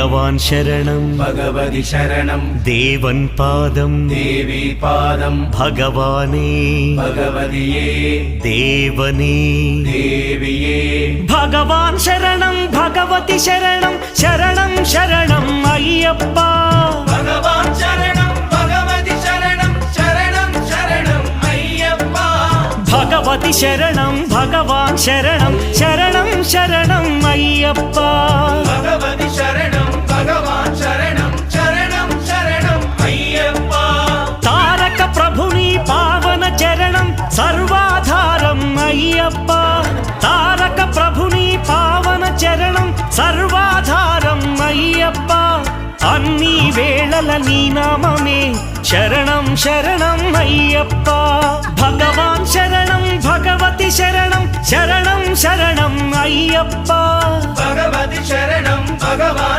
ഭഗവാൻ ശരണം ഭഗവതി ശരണം ദേവൻ പാദം ദേവി പാദം ഭഗവാനേ ഭഗവതിയേ ദേവനേ ദേവിയേ ഭഗവാൻ ശരണം ഭഗവതി ശരണം ശരണം ശരണം അയ്യപ്പ ഭഗവാൻ ശരണം ഭഗവതി ശരണം ശരണം ശരണം അയ്യപ്പ ഭഗവതി ശരണം ഭഗവാൻ ശരണം ശരണം ശരണം അയ്യപ്പ ഭഗവതി ശരണം ഭഗവാൻ ശരണം ശരണം ശരണം അയ്യപ്പ താരക ప్రభుని పావన చరణం సర్వాధారం అయ్యప్ప తారక ప్రభుని పావన చరణం సర్వాధారం అయ్యప్ప అన్ని వేళల నీ నామమే శరణం శరణం అయ్యప్ప భగవాన్ శరణం భగవతి శరణం శరణం శరణం అయ్యప్ప భగవతి శరణం భగవాన్